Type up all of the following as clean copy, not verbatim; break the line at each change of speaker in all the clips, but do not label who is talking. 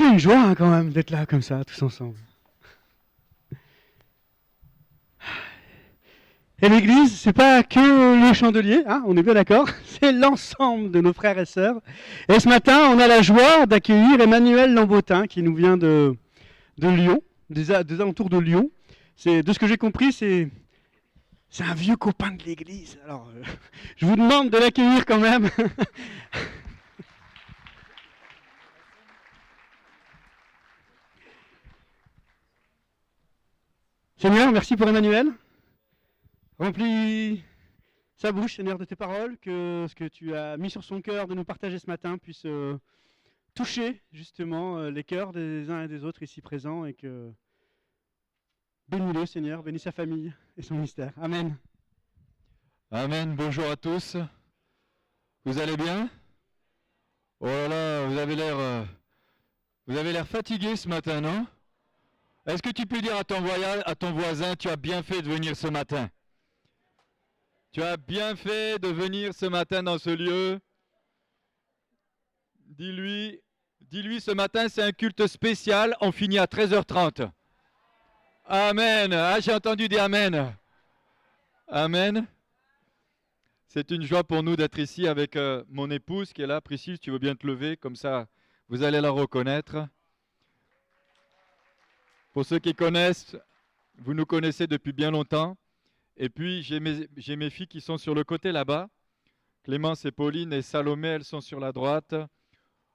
C'est une joie hein, quand même d'être là comme ça, tous ensemble. Et l'Église, c'est pas que les chandeliers, hein, on est bien d'accord, c'est l'ensemble de nos frères et sœurs. Et ce matin, on a la joie d'accueillir Emmanuel Lambotin, qui nous vient de Lyon, des alentours de Lyon. De ce que j'ai compris, c'est un vieux copain de l'Église. Alors, je vous demande de l'accueillir quand même. Seigneur, merci pour Emmanuel. Remplis sa bouche, Seigneur, de tes paroles, que ce que tu as mis sur son cœur de nous partager ce matin puisse toucher justement les cœurs des uns et des autres ici présents et que bénis-le, Seigneur, bénis sa famille et son ministère. Amen.
Amen, bonjour à tous. Vous allez bien? Oh là là, vous avez l'air fatigué ce matin, non? Est-ce que tu peux dire à ton voisin, tu as bien fait de venir ce matin? Tu as bien fait de venir ce matin dans ce lieu. Dis-lui, ce matin c'est un culte spécial, on finit à 13h30. Amen. Ah, j'ai entendu dire Amen. Amen. C'est une joie pour nous d'être ici avec mon épouse qui est là. Priscille, tu veux bien te lever, comme ça vous allez la reconnaître. Pour ceux qui connaissent, vous nous connaissez depuis bien longtemps. Et puis j'ai mes filles qui sont sur le côté là-bas. Clémence et Pauline et Salomé, elles sont sur la droite.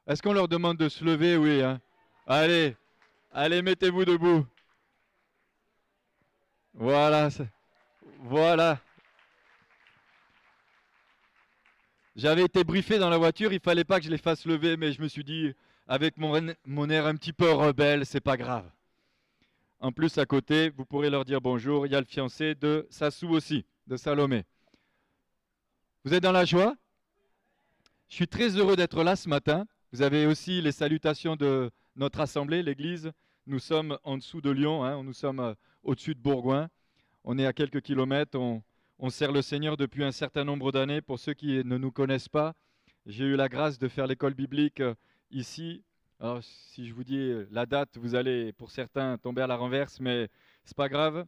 Est-ce qu'on leur demande de se lever? Oui. Hein? Allez, mettez-vous debout. Voilà. J'avais été briefé dans la voiture, il ne fallait pas que je les fasse lever, mais je me suis dit, avec mon air un petit peu rebelle, c'est pas grave. En plus, à côté, vous pourrez leur dire bonjour, il y a le fiancé de Sassou aussi, de Salomé. Vous êtes dans la joie? Je suis très heureux d'être là ce matin. Vous avez aussi les salutations de notre assemblée, l'église. Nous sommes en dessous de Lyon, hein, nous sommes au-dessus de Bourgoin. On est à quelques kilomètres, on sert le Seigneur depuis un certain nombre d'années. Pour ceux qui ne nous connaissent pas, j'ai eu la grâce de faire l'école biblique ici. Alors, si je vous dis la date, vous allez, pour certains, tomber à la renverse, mais c'est pas grave.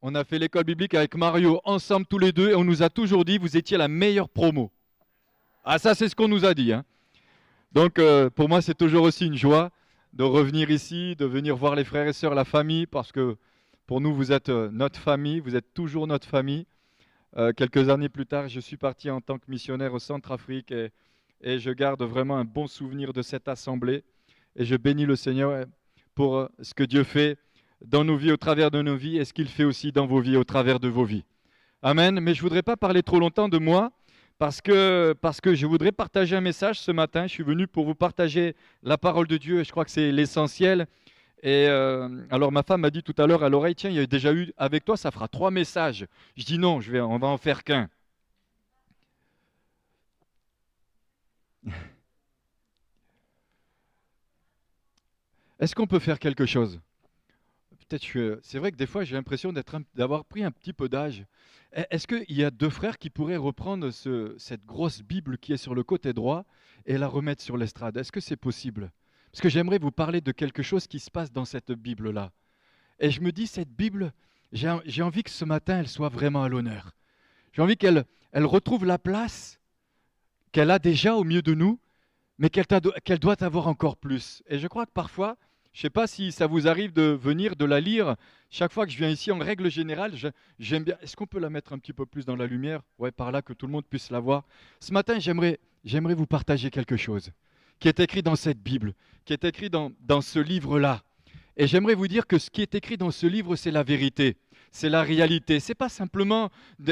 On a fait l'école biblique avec Mario, ensemble tous les deux, et on nous a toujours dit, vous étiez la meilleure promo. Ah, ça, c'est ce qu'on nous a dit. Hein. Donc, pour moi, c'est toujours aussi une joie de revenir ici, de venir voir les frères et sœurs, la famille, parce que pour nous, vous êtes notre famille, vous êtes toujours notre famille. Quelques années plus tard, je suis parti en tant que missionnaire au Centrafrique et je garde vraiment un bon souvenir de cette assemblée. Et je bénis le Seigneur pour ce que Dieu fait dans nos vies, au travers de nos vies, et ce qu'il fait aussi dans vos vies, au travers de vos vies. Amen. Mais je ne voudrais pas parler trop longtemps de moi, parce que je voudrais partager un message ce matin. Je suis venu pour vous partager la parole de Dieu, et je crois que c'est l'essentiel. Et alors ma femme m'a dit tout à l'heure à l'oreille, tiens, il y a déjà eu avec toi, ça fera 3 messages. Je dis non, on va en faire qu'un. Est-ce qu'on peut faire quelque chose? Peut-être c'est vrai que des fois j'ai l'impression d'avoir pris un petit peu d'âge. Est-ce qu'il y a 2 frères qui pourraient reprendre cette grosse Bible qui est sur le côté droit et la remettre sur l'estrade? Est-ce que c'est possible? Parce que j'aimerais vous parler de quelque chose qui se passe dans cette Bible-là. Et je me dis, cette Bible, j'ai envie que ce matin, elle soit vraiment à l'honneur. J'ai envie qu'elle retrouve la place qu'elle a déjà au milieu de nous, mais qu'elle doit avoir encore plus. Et je crois que parfois, je ne sais pas si ça vous arrive de venir, de la lire. Chaque fois que je viens ici, en règle générale, j'aime bien. Est-ce qu'on peut la mettre un petit peu plus dans la lumière? Ouais, par là, que tout le monde puisse la voir. Ce matin, j'aimerais vous partager quelque chose qui est écrit dans cette Bible, qui est écrit dans ce livre-là. Et j'aimerais vous dire que ce qui est écrit dans ce livre, c'est la vérité, c'est la réalité. Ce n'est pas simplement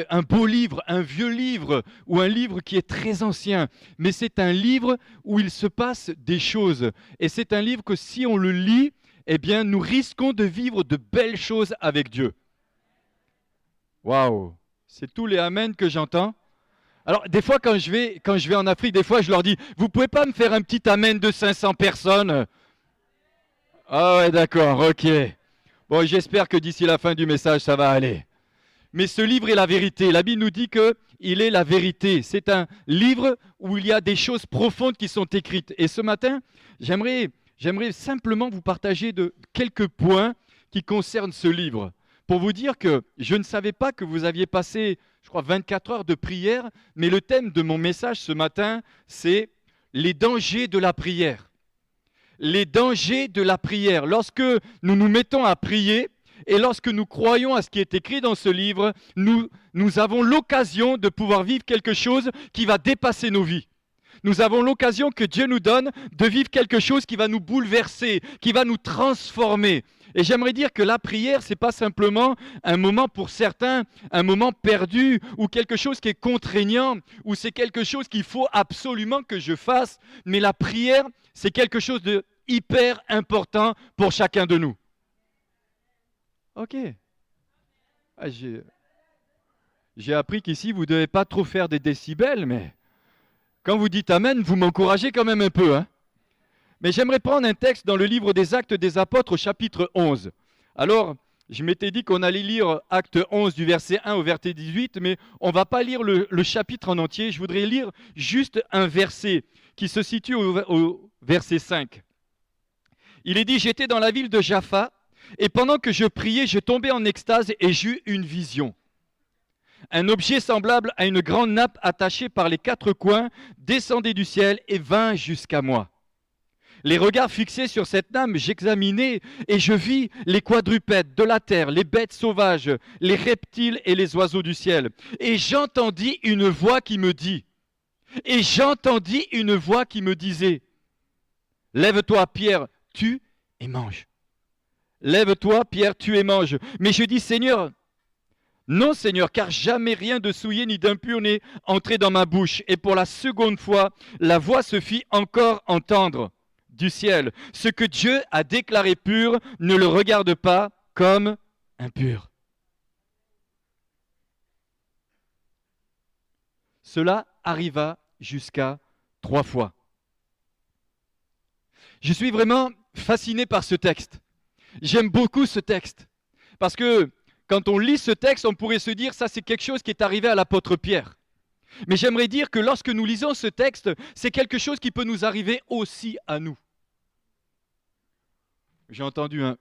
un beau livre, un vieux livre ou un livre qui est très ancien, mais c'est un livre où il se passe des choses. Et c'est un livre que si on le lit, eh bien, nous risquons de vivre de belles choses avec Dieu. Waouh! C'est tous les Amen que j'entends. Alors, des fois, quand je vais en Afrique, des fois, je leur dis, vous ne pouvez pas me faire un petit Amen de 500 personnes? Ah ouais, d'accord, ok. Bon, j'espère que d'ici la fin du message, ça va aller. Mais ce livre est la vérité. La Bible nous dit qu'il est la vérité. C'est un livre où il y a des choses profondes qui sont écrites. Et ce matin, j'aimerais j'aimerais simplement vous partager quelques points qui concernent ce livre. Pour vous dire que je ne savais pas que vous aviez passé, je crois, 24 heures de prière, mais le thème de mon message ce matin, c'est les dangers de la prière. Les dangers de la prière. Lorsque nous nous mettons à prier et lorsque nous croyons à ce qui est écrit dans ce livre, nous avons l'occasion de pouvoir vivre quelque chose qui va dépasser nos vies. Nous avons l'occasion que Dieu nous donne de vivre quelque chose qui va nous bouleverser, qui va nous transformer. Et j'aimerais dire que la prière, ce n'est pas simplement un moment pour certains, un moment perdu ou quelque chose qui est contraignant ou c'est quelque chose qu'il faut absolument que je fasse. Mais la prière, c'est quelque chose de hyper important pour chacun de nous. Ok. J'ai appris qu'ici, vous ne devez pas trop faire des décibels, mais quand vous dites Amen, vous m'encouragez quand même un peu, hein. Mais j'aimerais prendre un texte dans le livre des Actes des Apôtres au chapitre 11. Alors, je m'étais dit qu'on allait lire Acte 11 du verset 1 au verset 18, mais on ne va pas lire le chapitre en entier. Je voudrais lire juste un verset qui se situe au verset 5. Il est dit, j'étais dans la ville de Jaffa, et pendant que je priais, je tombais en extase et j'eus une vision. Un objet semblable à une grande nappe attachée par les quatre coins descendait du ciel et vint jusqu'à moi. Les regards fixés sur cette nappe, j'examinai et je vis les quadrupèdes de la terre, les bêtes sauvages, les reptiles et les oiseaux du ciel. Et j'entendis une voix qui me dit, lève-toi Pierre, tue et mange. Lève-toi Pierre, tue et mange. Mais je dis, Seigneur, non Seigneur, car jamais rien de souillé ni d'impur n'est entré dans ma bouche. Et pour la seconde fois, la voix se fit encore entendre du ciel. Ce que Dieu a déclaré pur, ne le regarde pas comme impur. Cela arriva jusqu'à 3 fois. Je suis vraiment fasciné par ce texte. J'aime beaucoup ce texte. Parce que quand on lit ce texte, on pourrait se dire ça c'est quelque chose qui est arrivé à l'apôtre Pierre. Mais j'aimerais dire que lorsque nous lisons ce texte, c'est quelque chose qui peut nous arriver aussi à nous. J'ai entendu un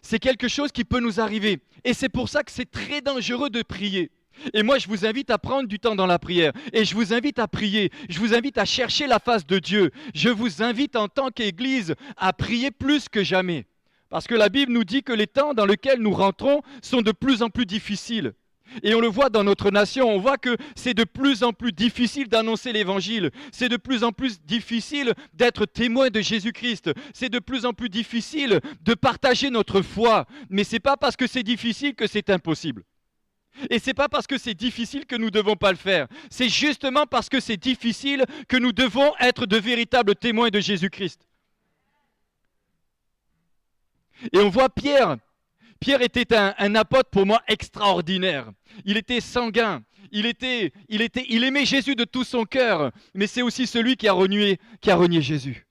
C'est quelque chose qui peut nous arriver. Et c'est pour ça que c'est très dangereux de prier. Et moi, je vous invite à prendre du temps dans la prière. Et je vous invite à prier. Je vous invite à chercher la face de Dieu. Je vous invite en tant qu'Église à prier plus que jamais. Parce que la Bible nous dit que les temps dans lesquels nous rentrons sont de plus en plus difficiles. Et on le voit dans notre nation, on voit que c'est de plus en plus difficile d'annoncer l'évangile. C'est de plus en plus difficile d'être témoin de Jésus-Christ. C'est de plus en plus difficile de partager notre foi. Mais ce n'est pas parce que c'est difficile que c'est impossible. Et ce n'est pas parce que c'est difficile que nous ne devons pas le faire. C'est justement parce que c'est difficile que nous devons être de véritables témoins de Jésus-Christ. Et on voit Pierre. Pierre était un apôtre pour moi extraordinaire. Il était sanguin. Il aimait Jésus de tout son cœur. Mais c'est aussi celui qui a renié Jésus.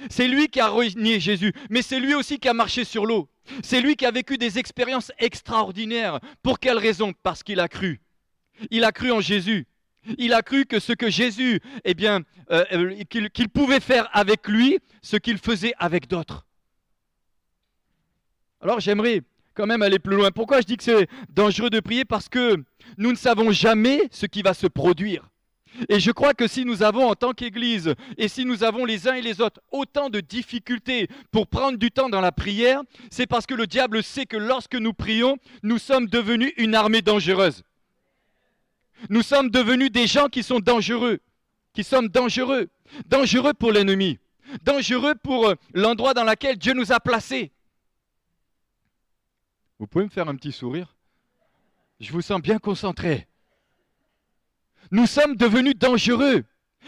C'est lui qui a renié Jésus. Mais c'est lui aussi qui a marché sur l'eau. C'est lui qui a vécu des expériences extraordinaires. Pour quelle raison? Parce qu'il a cru. Il a cru en Jésus. Il a cru que ce que Jésus, qu'il pouvait faire avec lui, ce qu'il faisait avec d'autres. Alors j'aimerais quand même aller plus loin. Pourquoi je dis que c'est dangereux de prier? Parce que nous ne savons jamais ce qui va se produire. Et je crois que si nous avons en tant qu'Église, et si nous avons les uns et les autres autant de difficultés pour prendre du temps dans la prière, c'est parce que le diable sait que lorsque nous prions, nous sommes devenus une armée dangereuse. Nous sommes devenus des gens qui sont dangereux, dangereux pour l'ennemi, dangereux pour l'endroit dans lequel Dieu nous a placés. Vous pouvez me faire un petit sourire? Je vous sens bien concentré. Nous sommes devenus dangereux.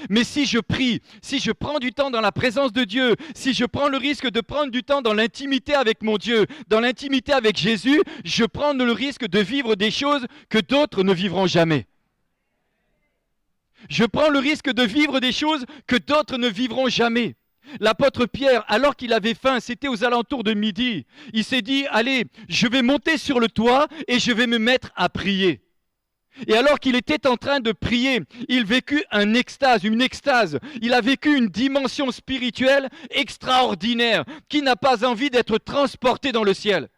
Mais si je prie, si je prends du temps dans la présence de Dieu, si je prends le risque de prendre du temps dans l'intimité avec mon Dieu, dans l'intimité avec Jésus, je prends le risque de vivre des choses que d'autres ne vivront jamais. Je prends le risque de vivre des choses que d'autres ne vivront jamais. L'apôtre Pierre, alors qu'il avait faim, c'était aux alentours de midi, il s'est dit, allez, je vais monter sur le toit et je vais me mettre à prier. Et alors qu'il était en train de prier, il vécut une extase. Il a vécu une dimension spirituelle extraordinaire. Qui n'a pas envie d'être transporté dans le ciel?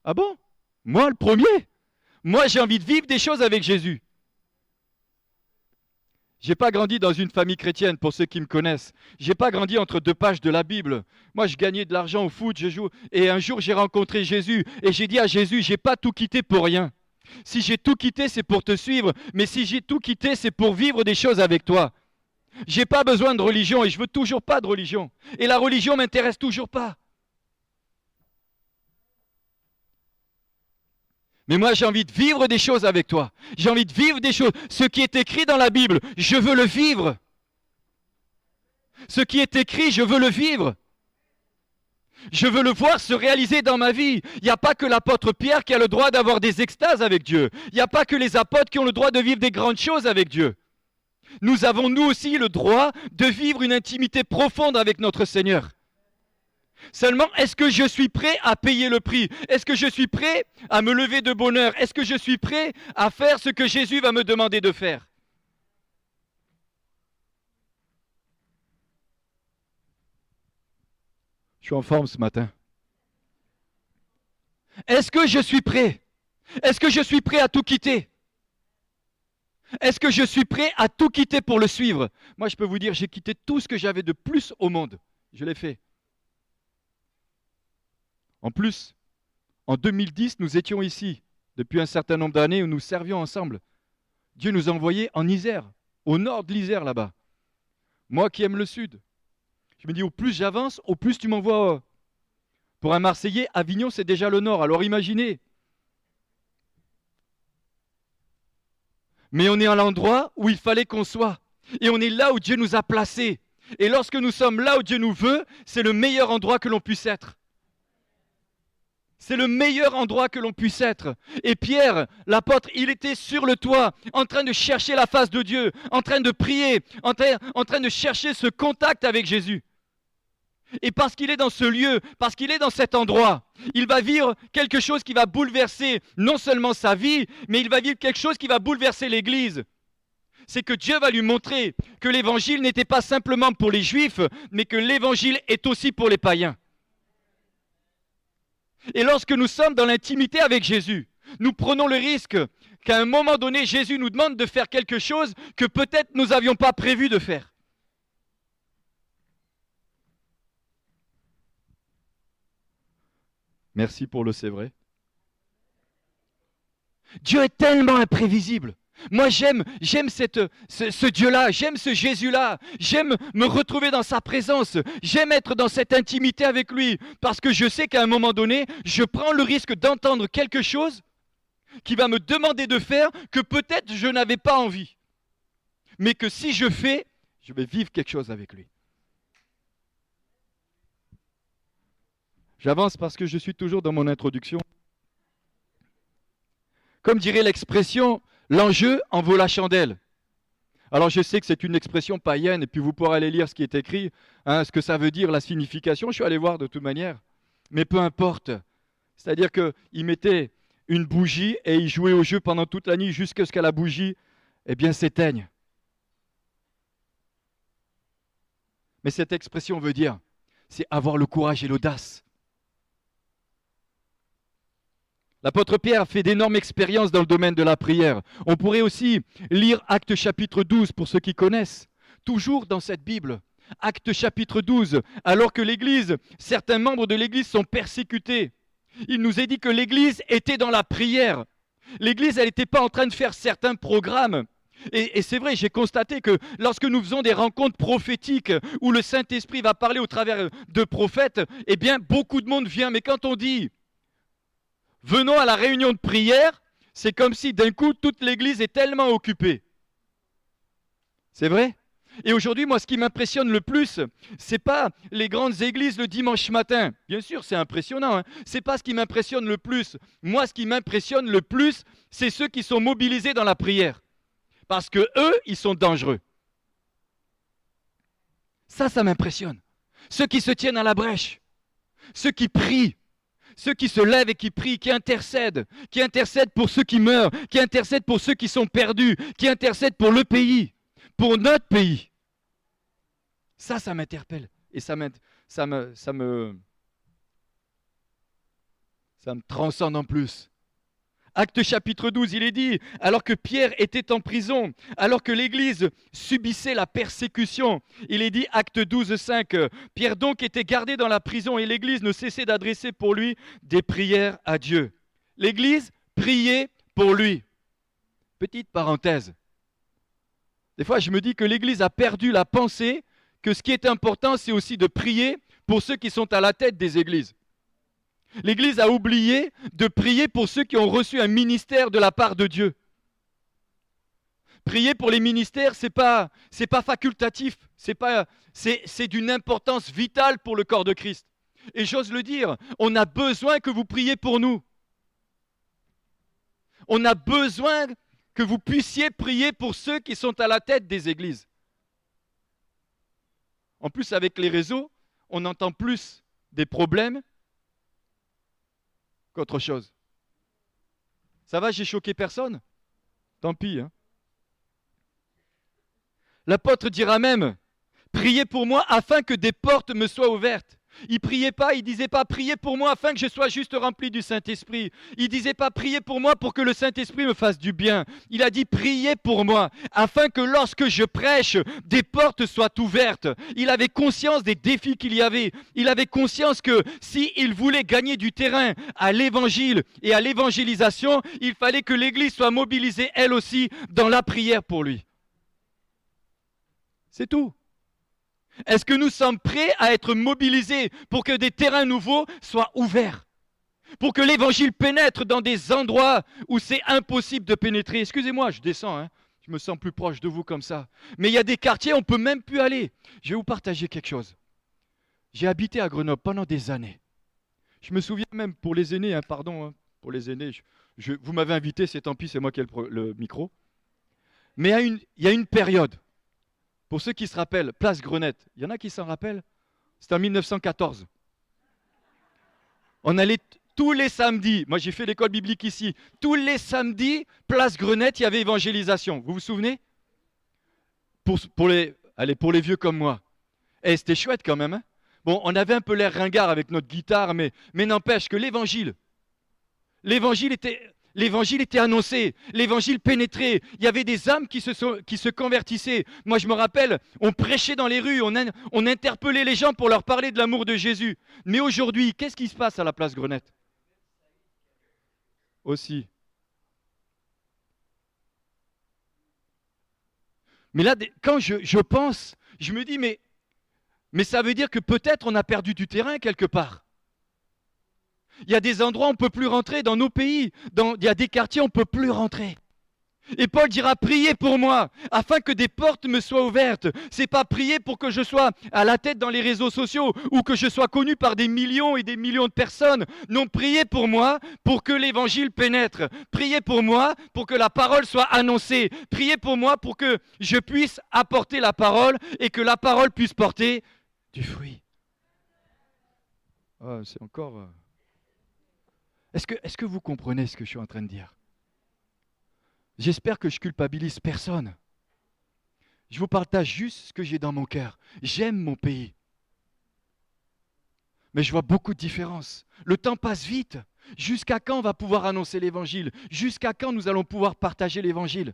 Ah bon? Moi, le premier. Moi, j'ai envie de vivre des choses avec Jésus. J'ai pas grandi dans une famille chrétienne, pour ceux qui me connaissent. J'ai pas grandi entre deux pages de la Bible. Moi, je gagnais de l'argent au foot, je joue. Et un jour, j'ai rencontré Jésus. Et j'ai dit à Jésus, j'ai pas tout quitté pour rien. Si j'ai tout quitté, c'est pour te suivre. Mais si j'ai tout quitté, c'est pour vivre des choses avec toi. J'ai pas besoin de religion et je veux toujours pas de religion. Et la religion m'intéresse toujours pas. Mais moi, j'ai envie de vivre des choses avec toi. J'ai envie de vivre des choses. Ce qui est écrit dans la Bible, je veux le vivre. Ce qui est écrit, je veux le vivre. Je veux le voir se réaliser dans ma vie. Il n'y a pas que l'apôtre Pierre qui a le droit d'avoir des extases avec Dieu. Il n'y a pas que les apôtres qui ont le droit de vivre des grandes choses avec Dieu. Nous avons nous aussi le droit de vivre une intimité profonde avec notre Seigneur. Seulement, est-ce que je suis prêt à payer le prix? Est-ce que je suis prêt à me lever de bonne heure? Est-ce que je suis prêt à faire ce que Jésus va me demander de faire? Je suis en forme ce matin. Est-ce que je suis prêt? Est-ce que je suis prêt à tout quitter? Est-ce que je suis prêt à tout quitter pour le suivre? Moi, je peux vous dire, j'ai quitté tout ce que j'avais de plus au monde. Je l'ai fait. En plus, en 2010, nous étions ici, depuis un certain nombre d'années, où nous servions ensemble. Dieu nous a envoyés en Isère, au nord de l'Isère là-bas. Moi qui aime le sud, je me dis, au plus j'avance, au plus tu m'envoies. Pour un Marseillais, Avignon, c'est déjà le nord, alors imaginez. Mais on est à l'endroit où il fallait qu'on soit. Et on est là où Dieu nous a placés. Et lorsque nous sommes là où Dieu nous veut, c'est le meilleur endroit que l'on puisse être. C'est le meilleur endroit que l'on puisse être. Et Pierre, l'apôtre, il était sur le toit, en train de chercher la face de Dieu, en train de prier, en train de chercher ce contact avec Jésus. Et parce qu'il est dans ce lieu, parce qu'il est dans cet endroit, il va vivre quelque chose qui va bouleverser non seulement sa vie, mais il va vivre quelque chose qui va bouleverser l'Église. C'est que Dieu va lui montrer que l'Évangile n'était pas simplement pour les Juifs, mais que l'Évangile est aussi pour les païens. Et lorsque nous sommes dans l'intimité avec Jésus, nous prenons le risque qu'à un moment donné, Jésus nous demande de faire quelque chose que peut-être nous n'avions pas prévu de faire. Merci pour le c'est vrai. Dieu est tellement imprévisible. Moi, j'aime ce Dieu-là, j'aime ce Jésus-là, j'aime me retrouver dans sa présence, j'aime être dans cette intimité avec lui, parce que je sais qu'à un moment donné, je prends le risque d'entendre quelque chose qui va me demander de faire que peut-être je n'avais pas envie, mais que si je fais, je vais vivre quelque chose avec lui. J'avance parce que je suis toujours dans mon introduction. Comme dirait l'expression, l'enjeu en vaut la chandelle. Alors je sais que c'est une expression païenne, et puis vous pourrez aller lire ce qui est écrit, ce que ça veut dire, la signification, je suis allé voir de toute manière. Mais peu importe. C'est-à-dire qu'il mettait une bougie et il jouait au jeu pendant toute la nuit jusqu'à ce que la bougie s'éteigne. Mais cette expression veut dire, c'est avoir le courage et l'audace. L'apôtre Pierre a fait d'énormes expériences dans le domaine de la prière. On pourrait aussi lire Actes chapitre 12 pour ceux qui connaissent. Toujours dans cette Bible. Actes chapitre 12. Alors que l'Église, certains membres de l'Église sont persécutés. Il nous est dit que l'Église était dans la prière. L'Église, elle n'était pas en train de faire certains programmes. Et c'est vrai, j'ai constaté que lorsque nous faisons des rencontres prophétiques où le Saint-Esprit va parler au travers de prophètes, eh bien, beaucoup de monde vient. Mais quand on dit venons à la réunion de prière, c'est comme si d'un coup, toute l'église est tellement occupée. C'est vrai? Et aujourd'hui, moi, ce qui m'impressionne le plus, c'est pas les grandes églises le dimanche matin. Bien sûr, c'est impressionnant, hein. C'est pas ce qui m'impressionne le plus. Moi, ce qui m'impressionne le plus, c'est ceux qui sont mobilisés dans la prière. Parce que eux, ils sont dangereux. Ça m'impressionne. Ceux qui se tiennent à la brèche. Ceux qui prient. ceux qui se lèvent et qui prient, qui intercèdent pour ceux qui meurent, qui intercèdent pour ceux qui sont perdus, qui intercèdent pour le pays, pour notre pays. Ça m'interpelle et ça me transcende en plus. Acte chapitre 12, il est dit, alors que Pierre était en prison, alors que l'Église subissait la persécution, il est dit, acte 12, 5, Pierre donc était gardé dans la prison et l'Église ne cessait d'adresser pour lui des prières à Dieu. L'Église priait pour lui. Petite parenthèse. Des fois, je me dis que l'Église a perdu la pensée que ce qui est important, c'est aussi de prier pour ceux qui sont à la tête des églises. L'Église a oublié de prier pour ceux qui ont reçu un ministère de la part de Dieu. Prier pour les ministères, c'est pas facultatif, c'est d'une importance vitale pour le corps de Christ. Et j'ose le dire, on a besoin que vous priez pour nous. On a besoin que vous puissiez prier pour ceux qui sont à la tête des églises. En plus, avec les réseaux, on entend plus des problèmes qu'autre chose. Ça va, j'ai choqué personne? Tant pis. Hein. L'apôtre dira même, priez pour moi afin que des portes me soient ouvertes. Il priait pas, il disait pas, priez pour moi afin que je sois juste rempli du Saint-Esprit. Il disait pas, priez pour moi pour que le Saint-Esprit me fasse du bien. Il a dit, priez pour moi afin que lorsque je prêche, des portes soient ouvertes. Il avait conscience des défis qu'il y avait. Il avait conscience que s'il voulait gagner du terrain à l'évangile et à l'évangélisation, il fallait que l'Église soit mobilisée elle aussi dans la prière pour lui. C'est tout. Est-ce que nous sommes prêts à être mobilisés pour que des terrains nouveaux soient ouverts? Pour que l'évangile pénètre dans des endroits où c'est impossible de pénétrer. Excusez-moi, je descends, hein. Je me sens plus proche de vous comme ça. Mais il y a des quartiers où on ne peut même plus aller. Je vais vous partager quelque chose. J'ai habité à Grenoble pendant des années. Je me souviens même pour les aînés, pour les aînés, vous m'avez invité, c'est tant pis, c'est moi qui ai le micro. Mais il y a une période. Pour ceux qui se rappellent, Place Grenette, il y en a qui s'en rappellent? C'était en 1914. On allait tous les samedis, moi j'ai fait l'école biblique ici, tous les samedis, Place Grenette, il y avait évangélisation. Vous vous souvenez? Pour les vieux comme moi. Et c'était chouette quand même. Hein. Bon, on avait un peu l'air ringard avec notre guitare, mais n'empêche que l'évangile était annoncé, l'évangile pénétrait, il y avait des âmes qui se convertissaient. Moi je me rappelle, on prêchait dans les rues, on interpellait les gens pour leur parler de l'amour de Jésus. Mais aujourd'hui, qu'est-ce qui se passe à la place Grenette? Aussi. Mais là, quand je pense, je me dis, mais ça veut dire que peut-être on a perdu du terrain quelque part. Il y a des endroits où on ne peut plus rentrer dans nos pays. Il y a des quartiers où on ne peut plus rentrer. Et Paul dira, priez pour moi, afin que des portes me soient ouvertes. Ce n'est pas prier pour que je sois à la tête dans les réseaux sociaux ou que je sois connu par des millions et des millions de personnes. Non, priez pour moi pour que l'évangile pénètre. Priez pour moi pour que la parole soit annoncée. Priez pour moi pour que je puisse apporter la parole et que la parole puisse porter du fruit. Oh, c'est encore... Est-ce que vous comprenez ce que je suis en train de dire? J'espère que je culpabilise personne. Je vous partage juste ce que j'ai dans mon cœur. J'aime mon pays. Mais je vois beaucoup de différences. Le temps passe vite. Jusqu'à quand on va pouvoir annoncer l'évangile? Jusqu'à quand nous allons pouvoir partager l'évangile?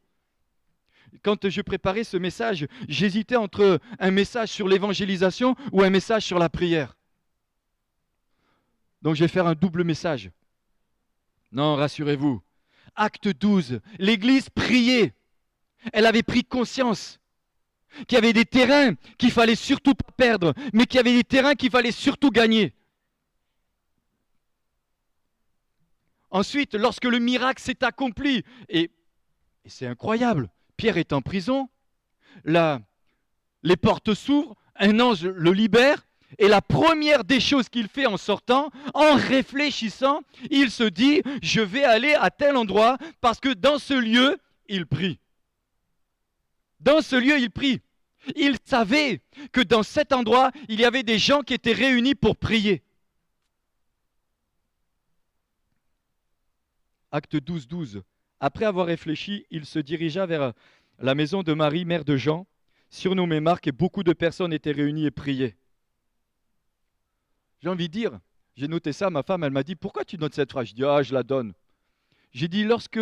Quand je préparais ce message, j'hésitais entre un message sur l'évangélisation ou un message sur la prière. Donc je vais faire un double message. Non, rassurez-vous. Acte 12, l'Église priait. Elle avait pris conscience qu'il y avait des terrains qu'il fallait surtout pas perdre, mais qu'il y avait des terrains qu'il fallait surtout gagner. Ensuite, lorsque le miracle s'est accompli, et c'est incroyable, Pierre est en prison, les portes s'ouvrent, un ange le libère, et la première des choses qu'il fait en sortant, en réfléchissant, il se dit, je vais aller à tel endroit parce que dans ce lieu, il prie. Dans ce lieu, il prie. Il savait que dans cet endroit, il y avait des gens qui étaient réunis pour prier. Acte 12, 12. Après avoir réfléchi, il se dirigea vers la maison de Marie, mère de Jean, surnommée Marc, et beaucoup de personnes étaient réunies et priaient. J'ai envie de dire, j'ai noté ça, ma femme, elle m'a dit, pourquoi tu notes cette phrase? Je dis, ah, je la donne. J'ai dit, lorsque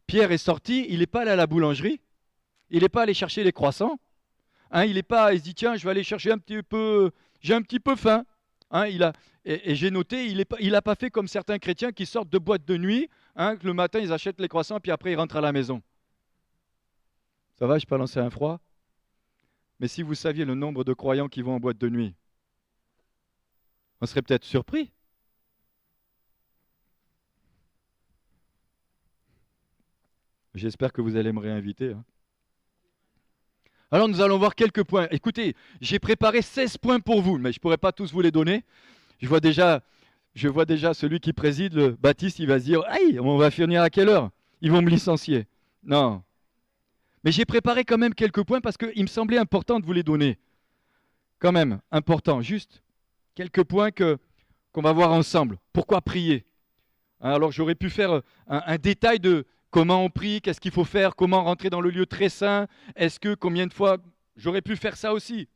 Pierre est sorti, il n'est pas allé à la boulangerie, il n'est pas allé chercher les croissants, hein, il se dit, tiens, je vais aller chercher un petit peu, j'ai un petit peu faim. Hein, et j'ai noté, il n'a pas fait comme certains chrétiens qui sortent de boîte de nuit, hein, que le matin ils achètent les croissants, puis après ils rentrent à la maison. Ça va, je peux lancer un froid? Mais si vous saviez le nombre de croyants qui vont en boîte de nuit, on serait peut-être surpris. J'espère que vous allez me réinviter. Hein. Alors nous allons voir quelques points. Écoutez, j'ai préparé 16 points pour vous, mais je ne pourrais pas tous vous les donner. Je vois déjà celui qui préside, le Baptiste, il va se dire, aïe, on va finir à quelle heure? Ils vont me licencier. Non. Mais j'ai préparé quand même quelques points parce qu'il me semblait important de vous les donner. Quand même, important, juste quelques points qu'on va voir ensemble. Pourquoi prier? Alors j'aurais pu faire un détail de comment on prie, qu'est-ce qu'il faut faire, comment rentrer dans le lieu très saint, combien de fois, j'aurais pu faire ça aussi.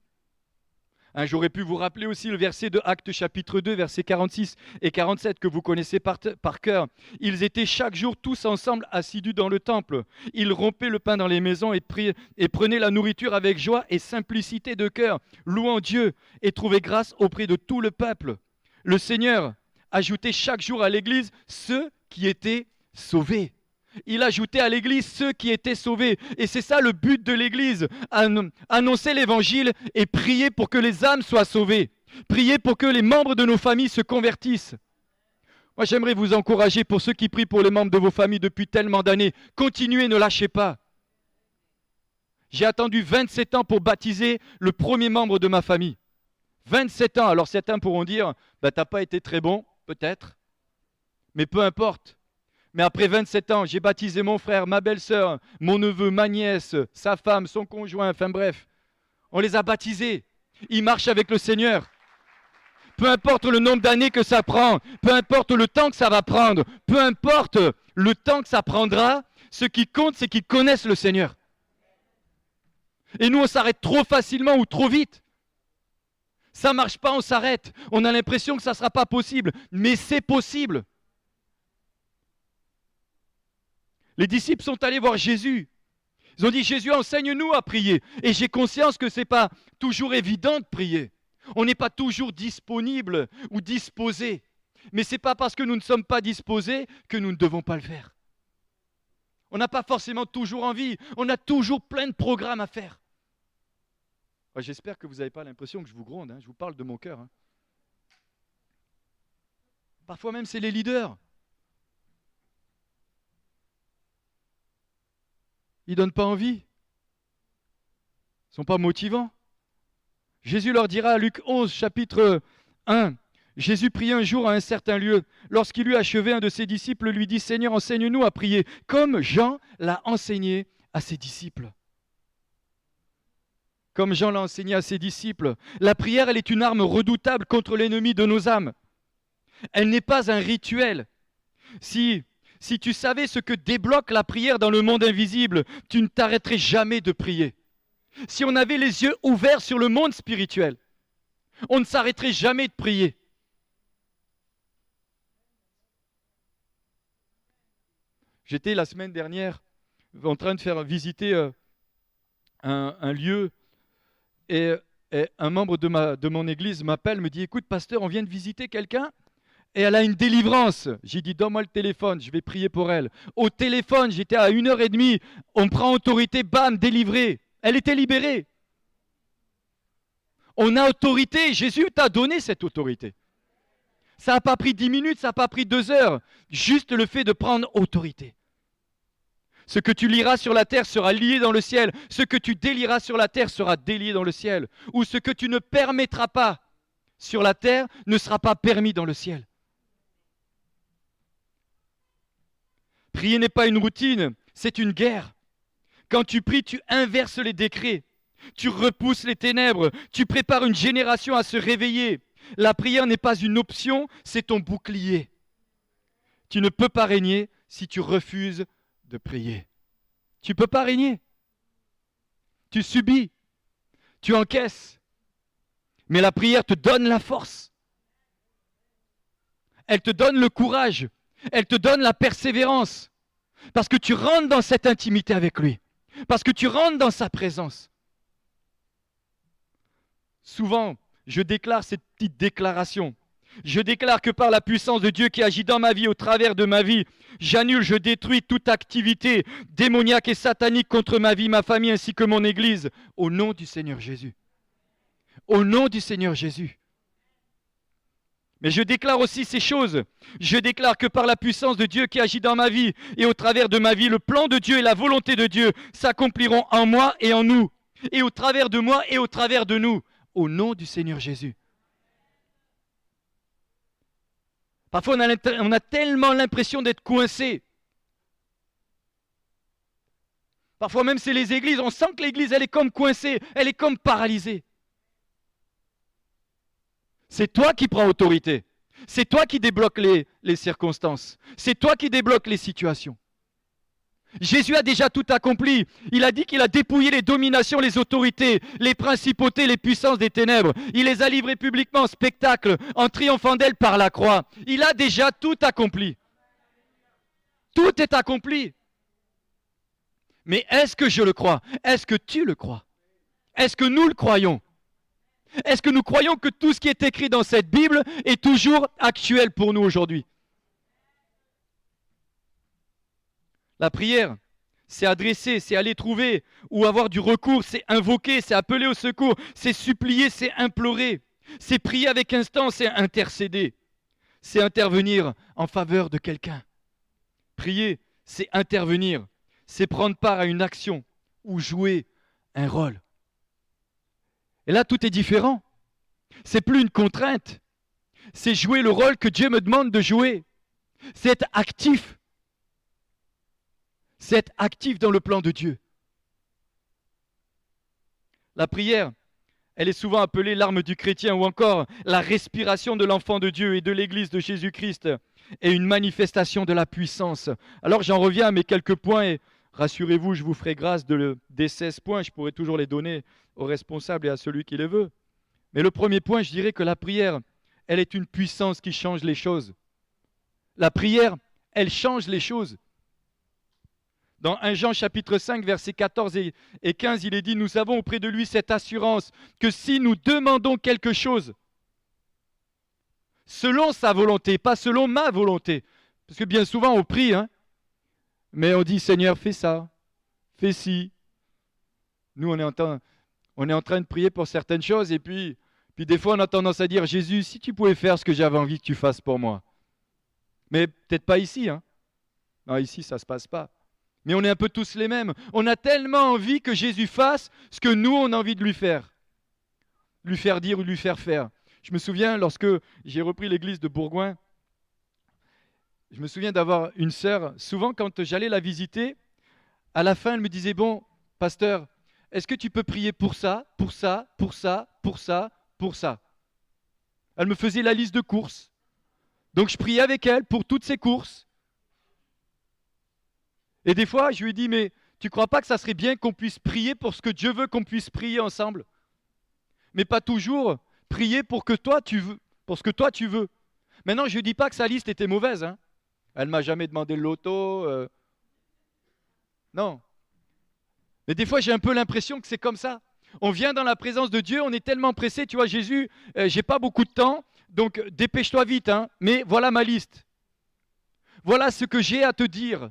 Hein, j'aurais pu vous rappeler aussi le verset de Actes chapitre 2, versets 46 et 47 que vous connaissez par cœur. Ils étaient chaque jour tous ensemble assidus dans le temple. Ils rompaient le pain dans les maisons et prenaient la nourriture avec joie et simplicité de cœur, louant Dieu et trouvaient grâce auprès de tout le peuple. Le Seigneur ajoutait chaque jour à l'Église ceux qui étaient sauvés. Il ajoutait à l'Église ceux qui étaient sauvés. Et c'est ça le but de l'Église, annoncer l'Évangile et prier pour que les âmes soient sauvées. Prier pour que les membres de nos familles se convertissent. Moi, j'aimerais vous encourager pour ceux qui prient pour les membres de vos familles depuis tellement d'années. Continuez, ne lâchez pas. J'ai attendu 27 ans pour baptiser le premier membre de ma famille. 27 ans. Alors certains pourront dire, t'as pas été très bon, peut-être. Mais peu importe. Mais après 27 ans, j'ai baptisé mon frère, ma belle-sœur, mon neveu, ma nièce, sa femme, son conjoint, enfin bref. On les a baptisés. Ils marchent avec le Seigneur. Peu importe le nombre d'années que ça prend, peu importe le temps que ça va prendre, peu importe le temps que ça prendra, ce qui compte, c'est qu'ils connaissent le Seigneur. Et nous, on s'arrête trop facilement ou trop vite. Ça ne marche pas, on s'arrête. On a l'impression que ça ne sera pas possible, mais c'est possible. Les disciples sont allés voir Jésus. Ils ont dit, Jésus, enseigne-nous à prier. Et j'ai conscience que ce n'est pas toujours évident de prier. On n'est pas toujours disponible ou disposé. Mais ce n'est pas parce que nous ne sommes pas disposés que nous ne devons pas le faire. On n'a pas forcément toujours envie. On a toujours plein de programmes à faire. J'espère que vous n'avez pas l'impression que je vous gronde. Hein. Je vous parle de mon cœur. Hein. Parfois même, c'est les leaders. Ils ne donnent pas envie. Ils ne sont pas motivants. Jésus leur dira à Luc 11, chapitre 1, Jésus priait un jour à un certain lieu. Lorsqu'il eut achevé, un de ses disciples lui dit, Seigneur, enseigne-nous à prier, comme Jean l'a enseigné à ses disciples. Comme Jean l'a enseigné à ses disciples. La prière, elle est une arme redoutable contre l'ennemi de nos âmes. Elle n'est pas un rituel. Si tu savais ce que débloque la prière dans le monde invisible, tu ne t'arrêterais jamais de prier. Si on avait les yeux ouverts sur le monde spirituel, on ne s'arrêterait jamais de prier. J'étais la semaine dernière en train de faire visiter un lieu et un membre de mon église m'appelle, me dit « Écoute, pasteur, on vient de visiter quelqu'un ?» Et elle a une délivrance. J'ai dit, donne-moi le téléphone, je vais prier pour elle. Au téléphone, j'étais à 1h30, on prend autorité, bam, délivrée. Elle était libérée. On a autorité, Jésus t'a donné cette autorité. Ça n'a pas pris 10 minutes, ça n'a pas pris 2 heures. Juste le fait de prendre autorité. Ce que tu liras sur la terre sera lié dans le ciel. Ce que tu délieras sur la terre sera délié dans le ciel. Ou ce que tu ne permettras pas sur la terre ne sera pas permis dans le ciel. Prier n'est pas une routine, c'est une guerre. Quand tu pries, tu inverses les décrets. Tu repousses les ténèbres. Tu prépares une génération à se réveiller. La prière n'est pas une option, c'est ton bouclier. Tu ne peux pas régner si tu refuses de prier. Tu ne peux pas régner. Tu subis, tu encaisses. Mais la prière te donne la force. Elle te donne le courage. Elle te donne la persévérance. Parce que tu rentres dans cette intimité avec lui. Parce que tu rentres dans sa présence. Souvent, je déclare cette petite déclaration. Je déclare que par la puissance de Dieu qui agit dans ma vie, au travers de ma vie, j'annule, je détruis toute activité démoniaque et satanique contre ma vie, ma famille ainsi que mon Église, au nom du Seigneur Jésus. Au nom du Seigneur Jésus. Mais je déclare aussi ces choses. Je déclare que par la puissance de Dieu qui agit dans ma vie et au travers de ma vie, le plan de Dieu et la volonté de Dieu s'accompliront en moi et en nous. Et au travers de moi et au travers de nous. Au nom du Seigneur Jésus. Parfois, on a tellement l'impression d'être coincé. Parfois même, c'est les églises. On sent que l'église, elle est comme coincée. Elle est comme paralysée. C'est toi qui prends autorité. C'est toi qui débloques les circonstances. C'est toi qui débloques les situations. Jésus a déjà tout accompli. Il a dit qu'il a dépouillé les dominations, les autorités, les principautés, les puissances des ténèbres. Il les a livrées publiquement en spectacle, en triomphant d'elles par la croix. Il a déjà tout accompli. Tout est accompli. Mais est-ce que je le crois? Est-ce que tu le crois? Est-ce que nous le croyons? Est-ce que nous croyons que tout ce qui est écrit dans cette Bible est toujours actuel pour nous aujourd'hui? La prière, c'est adresser, c'est aller trouver ou avoir du recours, c'est invoquer, c'est appeler au secours, c'est supplier, c'est implorer, c'est prier avec instance, c'est intercéder, c'est intervenir en faveur de quelqu'un. Prier, c'est intervenir, c'est prendre part à une action ou jouer un rôle. Et là, tout est différent. C'est plus une contrainte, c'est jouer le rôle que Dieu me demande de jouer, c'est être actif. C'est être actif dans le plan de Dieu. La prière, elle est souvent appelée l'arme du chrétien ou encore la respiration de l'enfant de Dieu et de l'Église de Jésus-Christ est une manifestation de la puissance. Alors j'en reviens à mes quelques points et rassurez-vous, je vous ferai grâce des 16 points. Je pourrai toujours les donner aux responsables et à celui qui les veut. Mais le premier point, je dirais que la prière, elle est une puissance qui change les choses. La prière, elle change les choses. Dans 1 Jean chapitre 5, versets 14 et 15, il est dit, nous avons auprès de lui cette assurance que si nous demandons quelque chose, selon sa volonté, pas selon ma volonté, parce que bien souvent on prie, mais on dit, Seigneur, fais ça, fais ci. Nous, on est en train de prier pour certaines choses, et puis des fois on a tendance à dire, Jésus, si tu pouvais faire ce que j'avais envie que tu fasses pour moi. Mais peut-être pas ici. Non, ici, ça ne se passe pas. Mais on est un peu tous les mêmes. On a tellement envie que Jésus fasse ce que nous, on a envie de lui faire dire ou lui faire faire. Je me souviens, lorsque j'ai repris l'église de Bourgoin, je me souviens d'avoir une sœur, souvent quand j'allais la visiter, à la fin, elle me disait, bon, pasteur, est-ce que tu peux prier pour ça, pour ça, pour ça, pour ça, pour ça? Elle me faisait la liste de courses. Donc je priais avec elle pour toutes ces courses. Et des fois, je lui ai dit, mais tu ne crois pas que ça serait bien qu'on puisse prier pour ce que Dieu veut qu'on puisse prier ensemble? Mais pas toujours prier pour ce que toi tu veux. Maintenant, je ne dis pas que sa liste était mauvaise. Elle ne m'a jamais demandé le loto. Non. Mais des fois, j'ai un peu l'impression que c'est comme ça. On vient dans la présence de Dieu, on est tellement pressé. Tu vois, Jésus, j'ai pas beaucoup de temps, donc dépêche-toi vite. Mais voilà ma liste. Voilà ce que j'ai à te dire.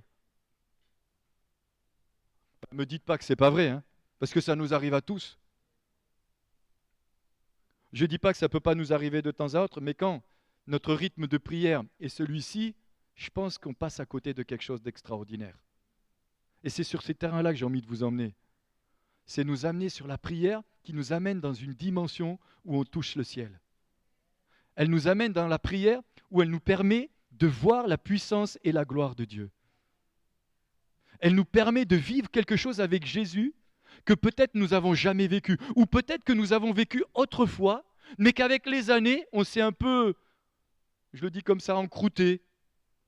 Ne me dites pas que c'est pas vrai, parce que ça nous arrive à tous. Je ne dis pas que ça ne peut pas nous arriver de temps à autre, mais quand notre rythme de prière est celui-ci, je pense qu'on passe à côté de quelque chose d'extraordinaire. Et c'est sur ces terrains-là que j'ai envie de vous emmener. C'est nous amener sur la prière qui nous amène dans une dimension où on touche le ciel. Elle nous amène dans la prière où elle nous permet de voir la puissance et la gloire de Dieu. Elle nous permet de vivre quelque chose avec Jésus que peut-être nous n'avons jamais vécu, ou peut-être que nous avons vécu autrefois, mais qu'avec les années, on s'est un peu, je le dis comme ça, encrouté,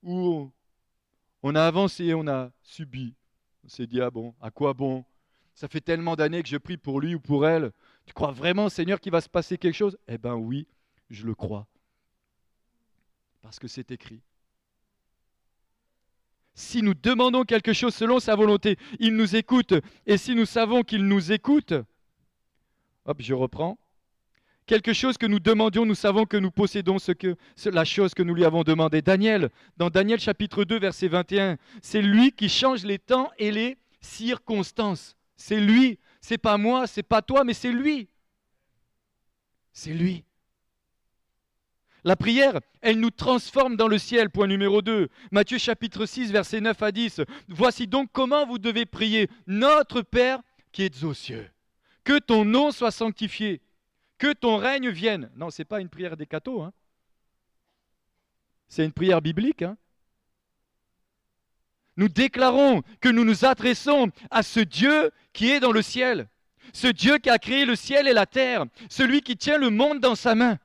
ou On a avancé, on a subi. On s'est dit, ah bon, à quoi bon? Ça fait tellement d'années que je prie pour lui ou pour elle. Tu crois vraiment, Seigneur, qu'il va se passer quelque chose? Eh bien oui, je le crois. Parce que c'est écrit. Si nous demandons quelque chose selon sa volonté, il nous écoute. Et si nous savons qu'il nous écoute, hop, je reprends. Quelque chose que nous demandions, nous savons que nous possédons la chose que nous lui avons demandé. Daniel, dans Daniel chapitre 2, verset 21, c'est lui qui change les temps et les circonstances. C'est lui, c'est pas moi, c'est pas toi, mais c'est lui. C'est lui. La prière, elle nous transforme dans le ciel, point numéro 2. Matthieu chapitre 6, verset 9 à 10. Voici donc comment vous devez prier. Notre Père qui es aux cieux, que ton nom soit sanctifié, que ton règne vienne. Non, ce n'est pas une prière des cathos, hein. C'est une prière biblique. Hein. Nous déclarons que nous nous adressons à ce Dieu qui est dans le ciel, ce Dieu qui a créé le ciel et la terre, celui qui tient le monde dans sa main.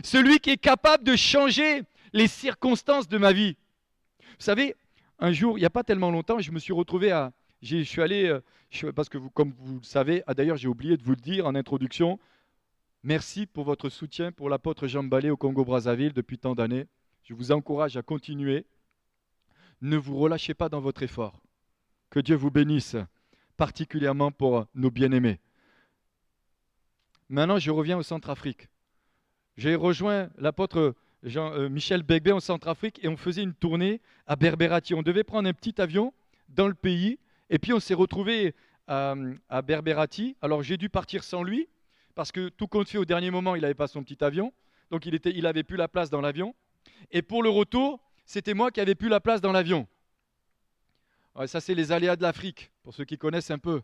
Celui qui est capable de changer les circonstances de ma vie. Vous savez, un jour, il n'y a pas tellement longtemps, je me suis retrouvé à... Je suis allé, parce que comme vous le savez, d'ailleurs j'ai oublié de vous le dire en introduction, merci pour votre soutien pour l'apôtre Jean Ballet au Congo-Brazzaville depuis tant d'années. Je vous encourage à continuer. Ne vous relâchez pas dans votre effort. Que Dieu vous bénisse, particulièrement pour nos bien-aimés. Maintenant, je reviens au Centrafrique. J'ai rejoint l'apôtre Michel Begbé en Centrafrique et on faisait une tournée à Berbérati. On devait prendre un petit avion dans le pays et puis on s'est retrouvé à Berbérati. Alors j'ai dû partir sans lui parce que tout compte fait au dernier moment, il n'avait pas son petit avion. Donc il n'avait plus la place dans l'avion. Et pour le retour, c'était moi qui avais plus la place dans l'avion. Ouais, ça, c'est les aléas de l'Afrique, pour ceux qui connaissent un peu.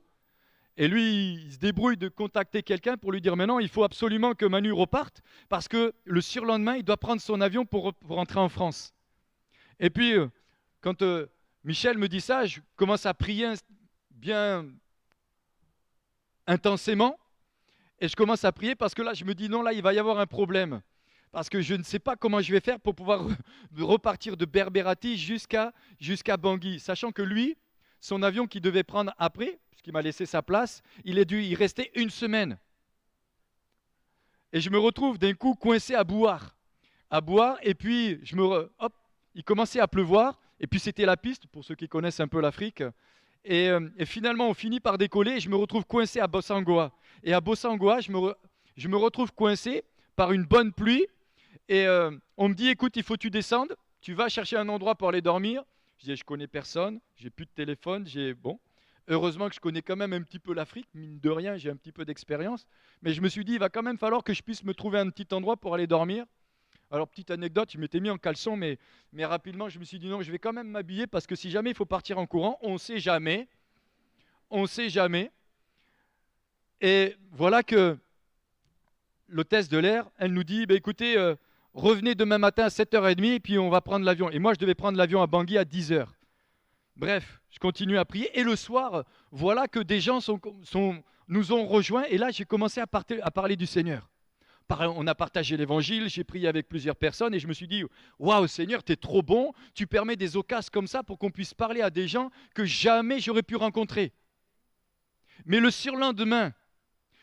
Et lui, il se débrouille de contacter quelqu'un pour lui dire « Mais non, il faut absolument que Manu reparte parce que le surlendemain, il doit prendre son avion pour rentrer en France. » Et puis, quand Michel me dit ça, je commence à prier bien intensément. Et je commence à prier parce que là, je me dis « Non, là, il va y avoir un problème. » Parce que je ne sais pas comment je vais faire pour pouvoir repartir de Berbérati jusqu'à Bangui. Sachant que lui, son avion qu'il devait prendre après, puisqu'il m'a laissé sa place, il a dû y rester une semaine. Et je me retrouve d'un coup coincé à Bouar. Et puis, il commençait à pleuvoir. Et puis, c'était la piste, pour ceux qui connaissent un peu l'Afrique. Et finalement, on finit par décoller et je me retrouve coincé à Bossangoa. Et à Bossangoa, je me retrouve coincé par une bonne pluie. Et on me dit, écoute, il faut que tu descendes. Tu vas chercher un endroit pour aller dormir. Je dis, je connais personne, j'ai plus de téléphone, bon. Heureusement que je connais quand même un petit peu l'Afrique, mine de rien, j'ai un petit peu d'expérience. Mais je me suis dit, il va quand même falloir que je puisse me trouver un petit endroit pour aller dormir. Alors, petite anecdote, je m'étais mis en caleçon, mais rapidement, je me suis dit, non, je vais quand même m'habiller parce que si jamais il faut partir en courant, on ne sait jamais. On ne sait jamais. Et voilà que l'hôtesse de l'air, elle nous dit, bah, écoutez, revenez demain matin à 7h30 et puis on va prendre l'avion. Et moi, je devais prendre l'avion à Bangui à 10h. Bref, je continue à prier. Et le soir, voilà que des gens nous ont rejoints. Et là, j'ai commencé à parler du Seigneur. On a partagé l'évangile, j'ai prié avec plusieurs personnes et je me suis dit, waouh Seigneur, tu es trop bon. Tu permets des occasions comme ça pour qu'on puisse parler à des gens que jamais j'aurais pu rencontrer. Mais le surlendemain,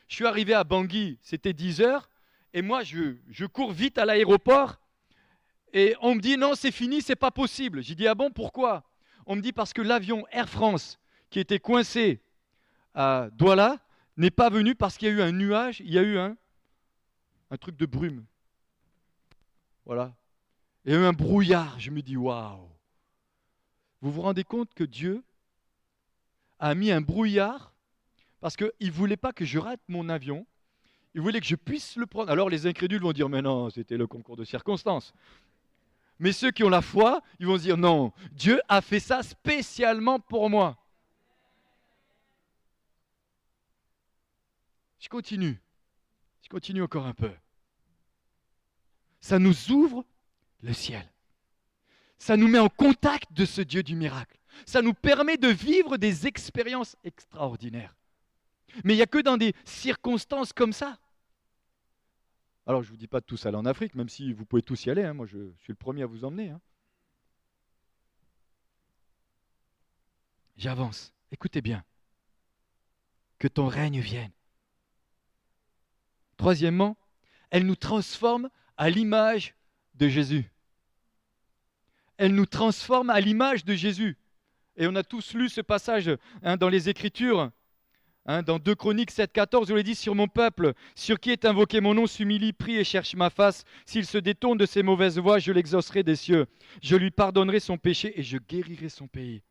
je suis arrivé à Bangui, c'était 10h. Et moi, je cours vite à l'aéroport et on me dit non, c'est fini, c'est pas possible. J'ai dit ah bon, pourquoi? On me dit parce que l'avion Air France qui était coincé à Douala n'est pas venu parce qu'il y a eu un nuage, il y a eu un truc de brume. Voilà. Il y a eu un brouillard. Je me dis waouh. Vous vous rendez compte que Dieu a mis un brouillard parce qu'il ne voulait pas que je rate mon avion. Il voulait que je puisse le prendre. Alors les incrédules vont dire, mais non, c'était le concours de circonstances. Mais ceux qui ont la foi, ils vont se dire, non, Dieu a fait ça spécialement pour moi. Je continue encore un peu. Ça nous ouvre le ciel. Ça nous met en contact de ce Dieu du miracle. Ça nous permet de vivre des expériences extraordinaires. Mais il n'y a que dans des circonstances comme ça. Alors, je ne vous dis pas de tous aller en Afrique, même si vous pouvez tous y aller. Hein. Moi, je suis le premier à vous emmener. Hein. j'avance. Écoutez bien. Que ton règne vienne. Troisièmement, elle nous transforme à l'image de Jésus. Elle nous transforme à l'image de Jésus. Et on a tous lu ce passage dans les Écritures, dans 2 Chroniques 7,14, où il est dit « Sur mon peuple, sur qui est invoqué mon nom, s'humilie, prie et cherche ma face. S'il se détourne de ses mauvaises voies, je l'exaucerai des cieux. Je lui pardonnerai son péché et je guérirai son pays. »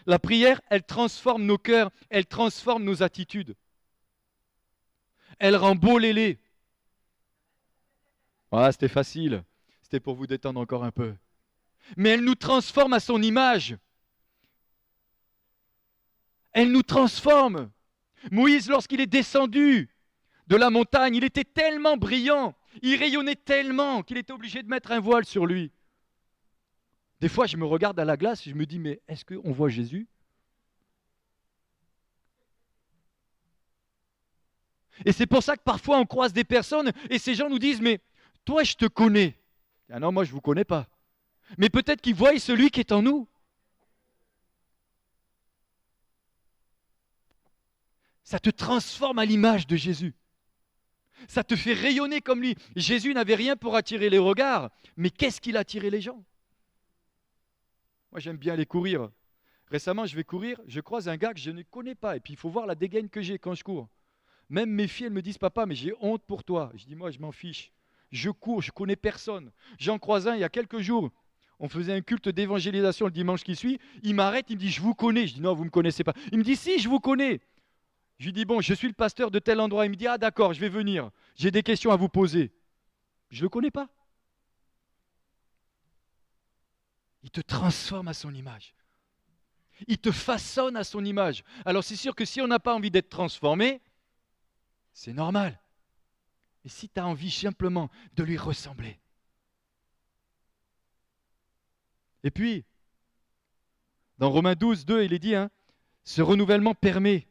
La prière, elle transforme nos cœurs, elle transforme nos attitudes. Elle rend beau les laits. Ah, c'était facile. C'était pour vous détendre encore un peu. Mais elle nous transforme à son image. Elle nous transforme. Moïse, lorsqu'il est descendu de la montagne, il était tellement brillant, il rayonnait tellement qu'il était obligé de mettre un voile sur lui. Des fois, je me regarde à la glace et je me dis, mais est-ce qu'on voit Jésus ? Et c'est pour ça que parfois on croise des personnes et ces gens nous disent, mais toi, je te connais. Ah non, moi, je ne vous connais pas. Mais peut-être qu'ils voient celui qui est en nous. Ça te transforme à l'image de Jésus. Ça te fait rayonner comme lui. Jésus n'avait rien pour attirer les regards, mais qu'est-ce qu'il a attiré les gens ? Moi, j'aime bien aller courir. Récemment, je vais courir, je croise un gars que je ne connais pas. Et puis, il faut voir la dégaine que j'ai quand je cours. Même mes filles, elles me disent, papa, mais j'ai honte pour toi. Je dis, moi, je m'en fiche. Je cours, je connais personne. J'en croise un il y a quelques jours. On faisait un culte d'évangélisation le dimanche qui suit. Il m'arrête, il me dit, je vous connais. Je dis, non, vous ne me connaissez pas. Il me dit, si, je vous connais. Je lui dis, bon, je suis le pasteur de tel endroit. Il me dit, ah d'accord, je vais venir. J'ai des questions à vous poser. Je ne le connais pas. Il te transforme à son image. Il te façonne à son image. Alors c'est sûr que si on n'a pas envie d'être transformé, c'est normal. Et si tu as envie simplement de lui ressembler. Et puis, dans Romains 12, 2, il est dit, ce renouvellement permet,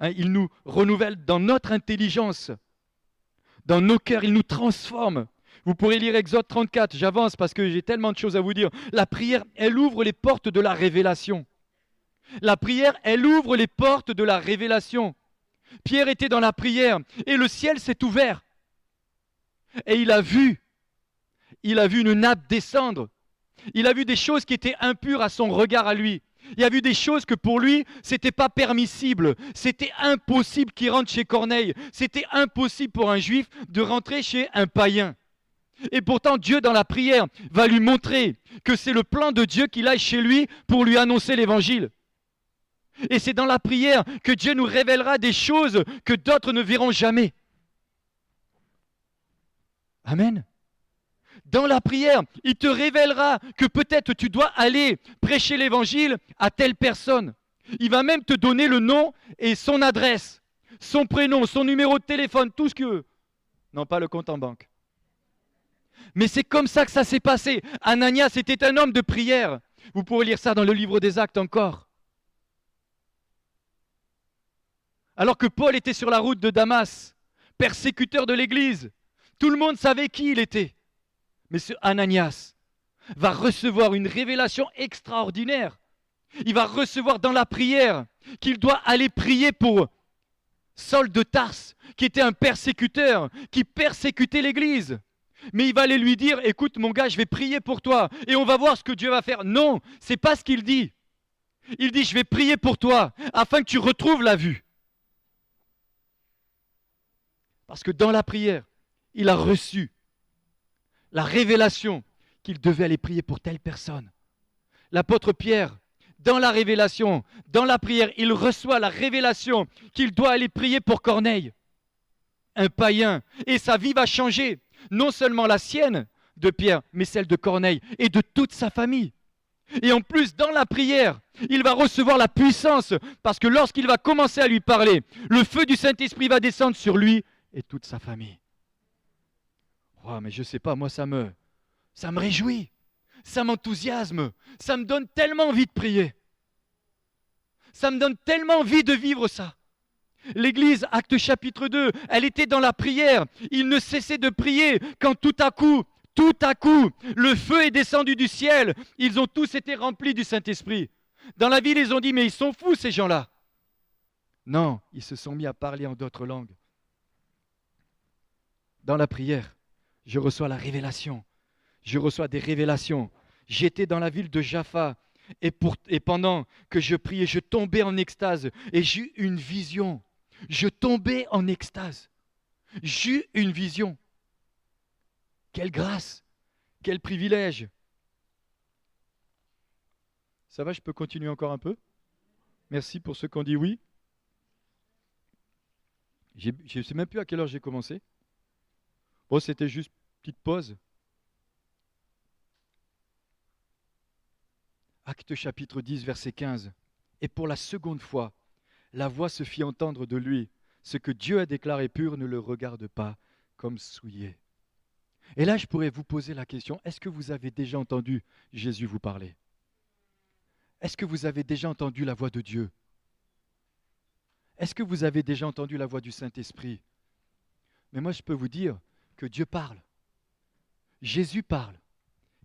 il nous renouvelle dans notre intelligence, dans nos cœurs, il nous transforme. Vous pourrez lire Exode 34, j'avance parce que j'ai tellement de choses à vous dire. La prière, elle ouvre les portes de la révélation. La prière, elle ouvre les portes de la révélation. Pierre était dans la prière et le ciel s'est ouvert. Et il a vu une nappe descendre. Il a vu des choses qui étaient impures à son regard à lui. Il a vu des choses que pour lui, c'était pas permissible. C'était impossible qu'il rentre chez Corneille. C'était impossible pour un juif de rentrer chez un païen. Et pourtant, Dieu, dans la prière, va lui montrer que c'est le plan de Dieu qu'il aille chez lui pour lui annoncer l'évangile. Et c'est dans la prière que Dieu nous révélera des choses que d'autres ne verront jamais. Amen. Dans la prière, il te révélera que peut-être tu dois aller prêcher l'évangile à telle personne. Il va même te donner le nom et son adresse, son prénom, son numéro de téléphone, tout ce que... Non, pas le compte en banque. Mais c'est comme ça que ça s'est passé. Ananias était un homme de prière. Vous pourrez lire ça dans le livre des Actes encore. Alors que Paul était sur la route de Damas, persécuteur de l'Église, tout le monde savait qui il était. Mais ce Ananias va recevoir une révélation extraordinaire. Il va recevoir dans la prière qu'il doit aller prier pour Saul de Tarse, qui était un persécuteur, qui persécutait l'Église. Mais il va aller lui dire, écoute mon gars, je vais prier pour toi et on va voir ce que Dieu va faire. Non, c'est pas ce qu'il dit. Il dit, je vais prier pour toi afin que tu retrouves la vue. Parce que dans la prière, il a reçu la révélation qu'il devait aller prier pour telle personne. L'apôtre Pierre, dans la révélation, dans la prière, il reçoit la révélation qu'il doit aller prier pour Corneille, un païen. Et sa vie va changer. Non seulement la sienne de Pierre, mais celle de Corneille et de toute sa famille. Et en plus, dans la prière, il va recevoir la puissance parce que lorsqu'il va commencer à lui parler, le feu du Saint-Esprit va descendre sur lui et toute sa famille. Oh, mais je ne sais pas, moi ça me réjouit, ça m'enthousiasme, ça me donne tellement envie de prier. Ça me donne tellement envie de vivre ça. L'Église, Actes chapitre 2, elle était dans la prière. Il ne cessait de prier quand tout à coup, le feu est descendu du ciel. Ils ont tous été remplis du Saint-Esprit. Dans la ville, ils ont dit, mais ils sont fous ces gens-là. Non, ils se sont mis à parler en d'autres langues. Dans la prière, je reçois la révélation. Je reçois des révélations. J'étais dans la ville de Jaffa et pendant que je priais, je tombais en extase et j'ai eu une vision. Je tombais en extase. J'ai eu une vision. Quelle grâce, quel privilège. Ça va, je peux continuer encore un peu? Merci pour ceux qui ont dit oui. Je ne sais même plus à quelle heure j'ai commencé. Bon, c'était juste une petite pause. Actes chapitre 10, verset 15. Et pour la seconde fois, la voix se fit entendre de lui. Ce que Dieu a déclaré pur ne le regarde pas comme souillé. Et là, je pourrais vous poser la question, est-ce que vous avez déjà entendu Jésus vous parler? Est-ce que vous avez déjà entendu la voix de Dieu? Est-ce que vous avez déjà entendu la voix du Saint-Esprit? Mais moi, je peux vous dire que Dieu parle. Jésus parle.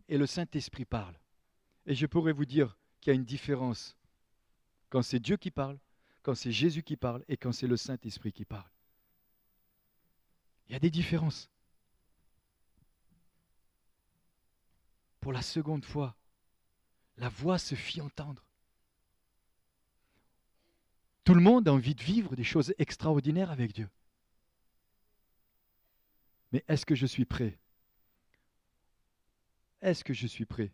Et le Saint-Esprit parle. Et je pourrais vous dire qu'il y a une différence quand c'est Dieu qui parle, quand c'est Jésus qui parle et quand c'est le Saint-Esprit qui parle. Il y a des différences. Pour la seconde fois, la voix se fit entendre. Tout le monde a envie de vivre des choses extraordinaires avec Dieu. Mais est-ce que je suis prêt? Est-ce que je suis prêt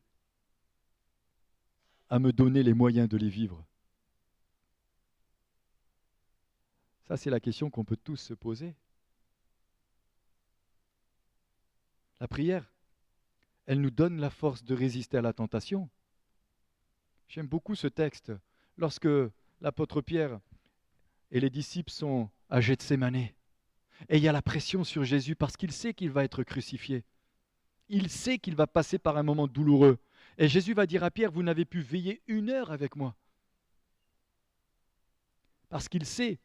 à me donner les moyens de les vivre? Ça, c'est la question qu'on peut tous se poser. La prière, elle nous donne la force de résister à la tentation. J'aime beaucoup ce texte. Lorsque l'apôtre Pierre et les disciples sont à Gethsémane, et il y a la pression sur Jésus parce qu'il sait qu'il va être crucifié. Il sait qu'il va passer par un moment douloureux. Et Jésus va dire à Pierre, vous n'avez pu veiller 1 heure avec moi. Parce qu'il sait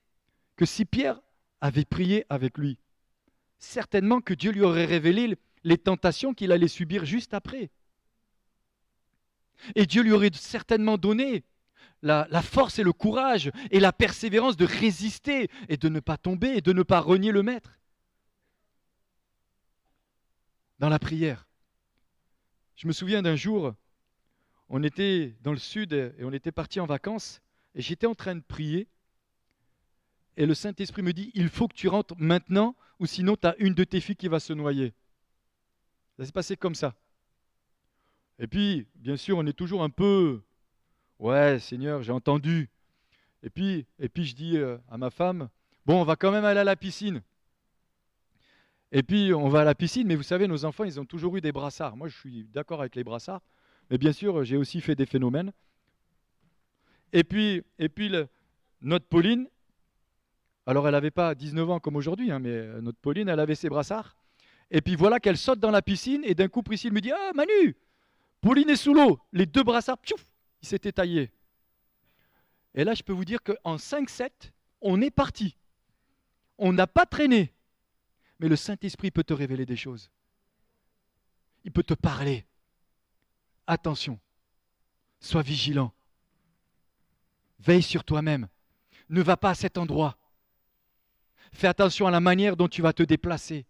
que si Pierre avait prié avec lui, certainement que Dieu lui aurait révélé les tentations qu'il allait subir juste après. Et Dieu lui aurait certainement donné la force et le courage et la persévérance de résister et de ne pas tomber et de ne pas renier le Maître. Dans la prière. Je me souviens d'un jour, on était dans le sud et on était parti en vacances et j'étais en train de prier et le Saint-Esprit me dit, il faut que tu rentres maintenant ou sinon tu as une de tes filles qui va se noyer. Ça s'est passé comme ça. Et puis, bien sûr, on est toujours un peu, ouais, Seigneur, j'ai entendu. Et puis je dis à ma femme, bon, on va quand même aller à la piscine. Et puis, on va à la piscine, mais vous savez, nos enfants, ils ont toujours eu des brassards. Moi, je suis d'accord avec les brassards, mais bien sûr, j'ai aussi fait des phénomènes. Et puis notre Pauline, alors elle n'avait pas 19 ans comme aujourd'hui, hein, mais notre Pauline, elle avait ses brassards. Et puis voilà qu'elle saute dans la piscine, et d'un coup, Priscille me dit, ah, Manu, Pauline est sous l'eau. Les 2 brassards, piouf, ils s'étaient taillés. Et là, je peux vous dire qu'en 5-7, on est parti. On n'a pas traîné. Mais le Saint-Esprit peut te révéler des choses. Il peut te parler. Attention, sois vigilant. Veille sur toi-même. Ne va pas à cet endroit. Fais attention à la manière dont tu vas te déplacer.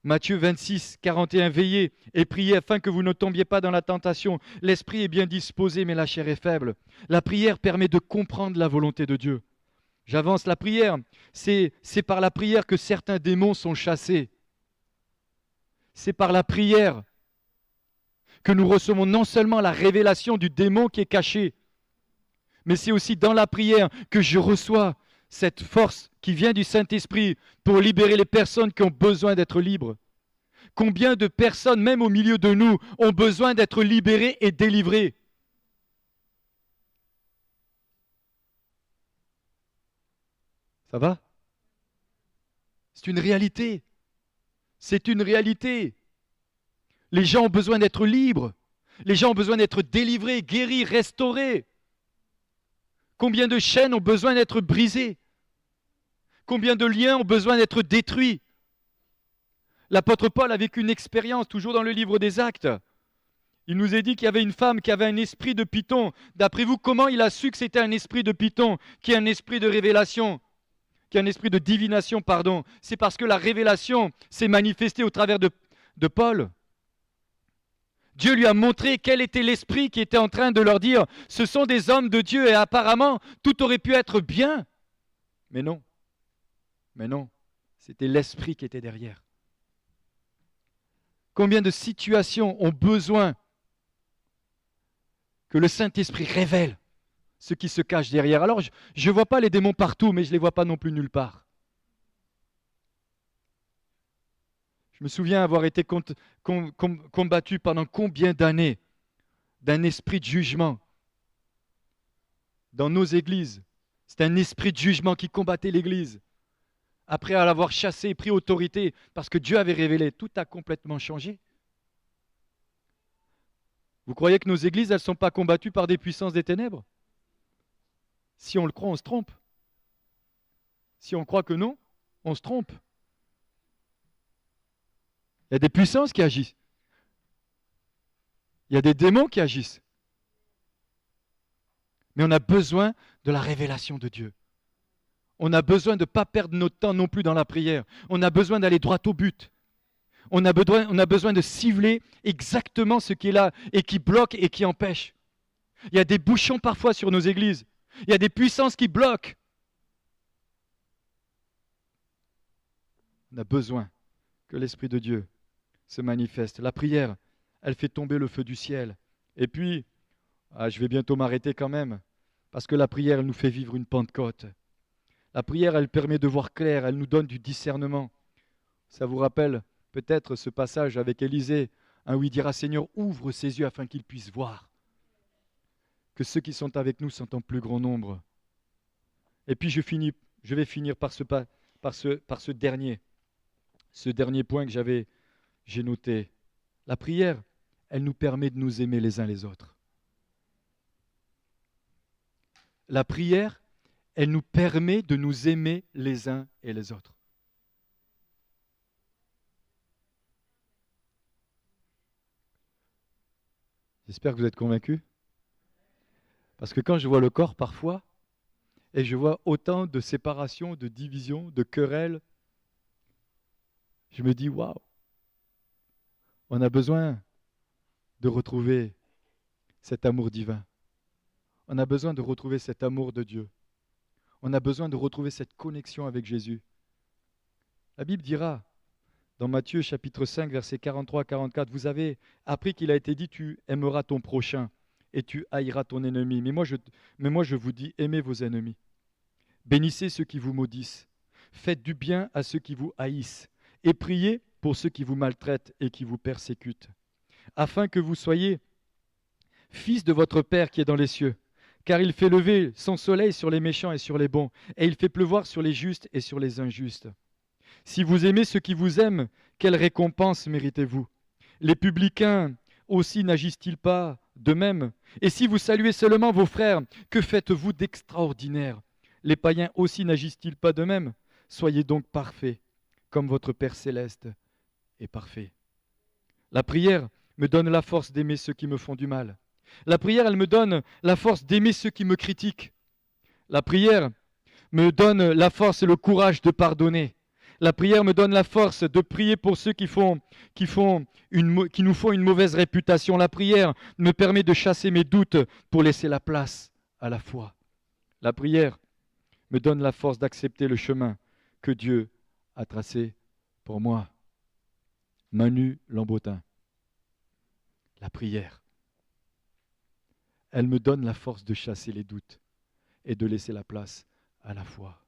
Matthieu 26, 41, veillez et priez afin que vous ne tombiez pas dans la tentation. L'esprit est bien disposé, mais la chair est faible. La prière permet de comprendre la volonté de Dieu. J'avance, la prière, c'est par la prière que certains démons sont chassés. C'est par la prière que nous recevons non seulement la révélation du démon qui est caché, mais c'est aussi dans la prière que je reçois cette force qui vient du Saint-Esprit pour libérer les personnes qui ont besoin d'être libres. Combien de personnes, même au milieu de nous, ont besoin d'être libérées et délivrées? Ça va? C'est une réalité. C'est une réalité. Les gens ont besoin d'être libres. Les gens ont besoin d'être délivrés, guéris, restaurés. Combien de chaînes ont besoin d'être brisées? Combien de liens ont besoin d'être détruits? L'apôtre Paul a vécu une expérience, toujours dans le livre des Actes. Il nous est dit qu'il y avait une femme qui avait un esprit de python. D'après vous, comment il a su que c'était un esprit de python, qui est un esprit de révélation, qui est un esprit de divination, pardon? C'est parce que la révélation s'est manifestée au travers de Paul. Dieu lui a montré quel était l'esprit qui était en train de leur dire « Ce sont des hommes de Dieu et apparemment tout aurait pu être bien. » Mais non, c'était l'esprit qui était derrière. Combien de situations ont besoin que le Saint-Esprit révèle ce qui se cache derrière. Alors, je ne vois pas les démons partout, mais je ne les vois pas non plus nulle part. Je me souviens avoir été combattu pendant combien d'années d'un esprit de jugement dans nos églises. C'était un esprit de jugement qui combattait l'Église. Après l'avoir chassé et pris autorité, parce que Dieu avait révélé, tout a complètement changé. Vous croyez que nos églises, elles ne sont pas combattues par des puissances des ténèbres? Si on le croit, on se trompe. Si on croit que non, on se trompe. Il y a des puissances qui agissent. Il y a des démons qui agissent. Mais on a besoin de la révélation de Dieu. On a besoin de ne pas perdre notre temps non plus dans la prière. On a besoin d'aller droit au but. On a besoin de cibler exactement ce qui est là et qui bloque et qui empêche. Il y a des bouchons parfois sur nos églises. Il y a des puissances qui bloquent. On a besoin que l'Esprit de Dieu se manifeste. La prière, elle fait tomber le feu du ciel. Et puis, je vais bientôt m'arrêter quand même, parce que la prière, elle nous fait vivre une Pentecôte. La prière, elle permet de voir clair, elle nous donne du discernement. Ça vous rappelle peut-être ce passage avec Élisée, où il dira « Seigneur, ouvre ses yeux afin qu'il puisse voir que ceux qui sont avec nous sont en plus grand nombre. » Et puis je vais finir par ce dernier point que j'ai noté. La prière, elle nous permet de nous aimer les uns les autres. La prière, elle nous permet de nous aimer les uns et les autres. J'espère que vous êtes convaincus. Parce que quand je vois le corps parfois, et je vois autant de séparations, de divisions, de querelles, je me dis, waouh, on a besoin de retrouver cet amour divin. On a besoin de retrouver cet amour de Dieu. On a besoin de retrouver cette connexion avec Jésus. La Bible dira, dans Matthieu chapitre 5, versets 43 à 44, vous avez appris qu'il a été dit, tu aimeras ton prochain et tu haïras ton ennemi. Mais moi je vous dis, aimez vos ennemis. Bénissez ceux qui vous maudissent. Faites du bien à ceux qui vous haïssent. Et priez pour ceux qui vous maltraitent et qui vous persécutent. Afin que vous soyez fils de votre Père qui est dans les cieux. Car il fait lever son soleil sur les méchants et sur les bons. Et il fait pleuvoir sur les justes et sur les injustes. Si vous aimez ceux qui vous aiment, quelle récompense méritez-vous? Les publicains aussi n'agissent-ils pas de même? Et si vous saluez seulement vos frères, que faites-vous d'extraordinaire? Les païens aussi n'agissent-ils pas de même? Soyez donc parfaits, comme votre Père céleste est parfait. La prière me donne la force d'aimer ceux qui me font du mal. La prière, elle me donne la force d'aimer ceux qui me critiquent. La prière me donne la force et le courage de pardonner. La prière me donne la force de prier pour ceux qui nous font une mauvaise réputation. La prière me permet de chasser mes doutes pour laisser la place à la foi. La prière me donne la force d'accepter le chemin que Dieu a tracé pour moi. Manu Lambotin. La prière, elle me donne la force de chasser les doutes et de laisser la place à la foi.